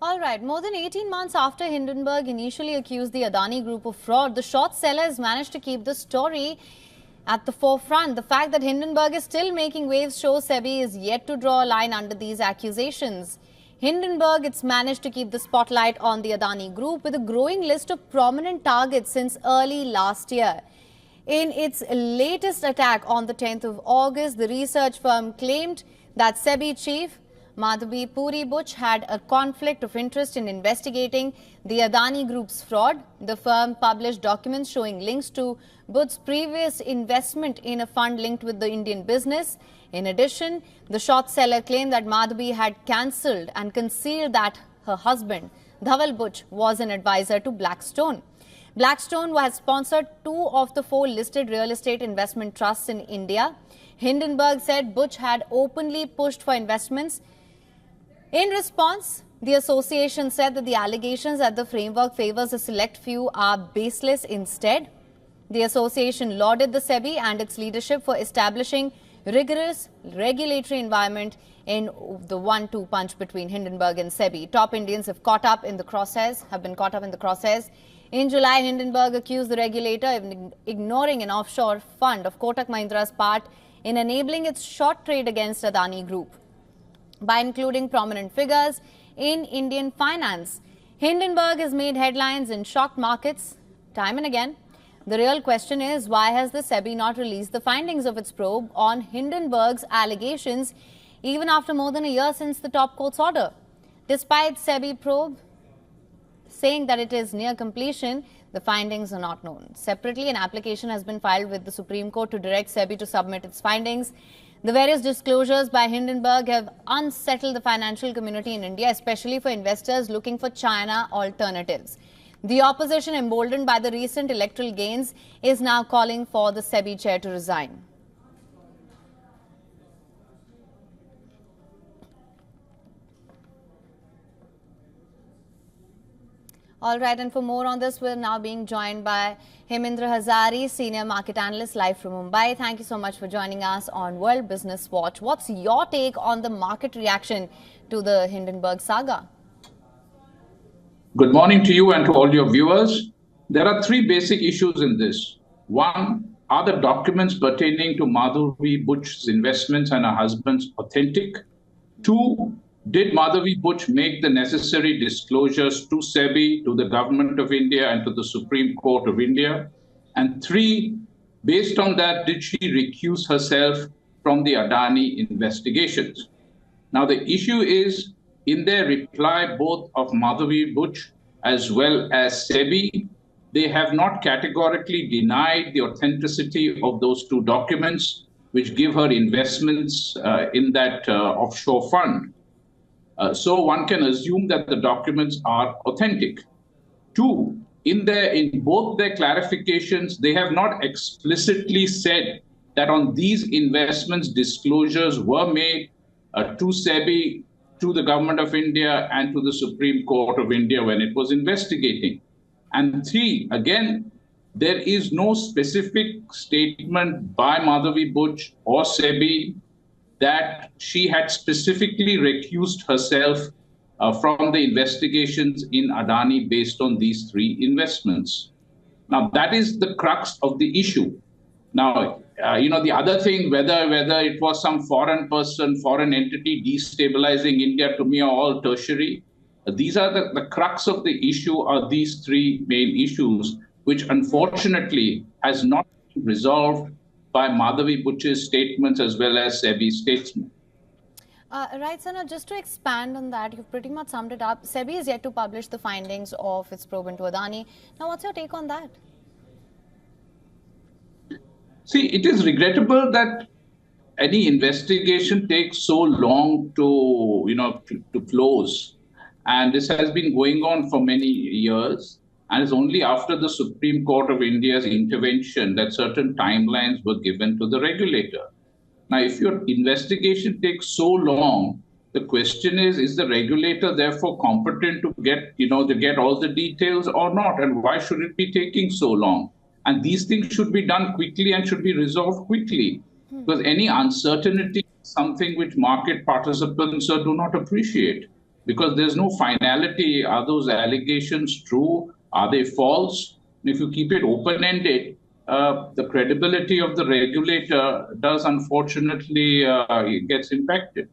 All right, more than 18 months after Hindenburg initially accused the Adani group of fraud, the short sellers managed to keep the story at the forefront. The fact that Hindenburg is still making waves shows SEBI is yet to draw a line under these accusations. Hindenburg, it's managed to keep the spotlight on the Adani group with a growing list of prominent targets since early last year. In its latest attack on the 10th of August, the research firm claimed that SEBI Chief Madhavi Puri Butch had a conflict of interest in investigating the Adani Group's fraud. The firm published documents showing links to Butch's previous investment in a fund linked with the Indian business. In addition, the short seller claimed that Madhavi had cancelled and concealed that her husband, Dhaval Butch, was an advisor to Blackstone. Blackstone has sponsored 2 of the 4 listed real estate investment trusts in India. Hindenburg said Butch had openly pushed for investments. In response, the association said that the allegations that the framework favors a select few are baseless instead. The association lauded the SEBI and its leadership for establishing rigorous regulatory environment in the 1-2 punch between Hindenburg and SEBI. Top Indians have been caught up in the crosshairs. In July, Hindenburg accused the regulator of ignoring an offshore fund of Kotak Mahindra's part in enabling its short trade against Adani Group by including prominent figures in Indian finance. Hindenburg has made headlines and shocked markets time and again. The real question is, why has the SEBI not released the findings of its probe on Hindenburg's allegations even after more than a year since the top court's order? Despite SEBI probe saying that it is near completion, the findings are not known. Separately, an application has been filed with the Supreme Court to direct SEBI to submit its findings. The various disclosures by Hindenburg have unsettled the financial community in India, especially for investors looking for China alternatives. The opposition, emboldened by the recent electoral gains, is now calling for the SEBI chair to resign. All right, and for more on this, we're now being joined by Hemendra Hazari, Senior Market Analyst, live from Mumbai. Thank you so much for joining us on World Business Watch. What's your take on the market reaction to the Hindenburg saga? Good morning to you and to all your viewers. There are 3 basic issues in this. 1, are the documents pertaining to Madhavi Butch's investments and her husband's authentic? 2, did Madhavi Butch make the necessary disclosures to SEBI, to the Government of India and to the Supreme Court of India? And 3, based on that, did she recuse herself from the Adani investigations? Now, the issue is, in their reply, both of Madhavi Butch as well as SEBI, they have not categorically denied the authenticity of those 2 documents, which give her investments in that offshore fund. So one can assume that the documents are authentic. 2, in both their clarifications, they have not explicitly said that on these investments, disclosures were made to SEBI, to the Government of India and to the Supreme Court of India when it was investigating. And 3, again, there is no specific statement by Madhavi Butch or SEBI that she had specifically recused herself from the investigations in Adani based on these 3 investments. Now, that is the crux of the issue. Now, the other thing, whether it was some foreign person, foreign entity destabilizing India, to me are all tertiary. These are the crux of the issue are these 3 main issues, which unfortunately has not been resolved by Madhavi Butch's statements as well as SEBI's statement. Right, sir. Now, just to expand on that, you've pretty much summed it up. SEBI is yet to publish the findings of its probe into Adani. Now, what's your take on that? See, it is regrettable that any investigation takes so long to close. And this has been going on for many years. And it's only after the Supreme Court of India's intervention that certain timelines were given to the regulator. Now, if your investigation takes so long, the question is the regulator therefore competent to get all the details or not? And why should it be taking so long? And these things should be done quickly and should be resolved quickly. Because any uncertainty is something which market participants do not appreciate. because there's no finality. Are those allegations true? Are they false? If you keep it open-ended, the credibility of the regulator does unfortunately gets impacted.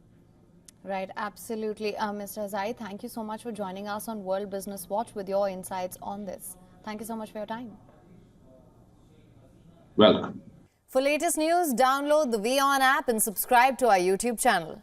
Right, absolutely. Mr. Azai, thank you so much for joining us on World Business Watch with your insights on this. Thank you so much for your time. Welcome. For latest news, download the WION app and subscribe to our YouTube channel.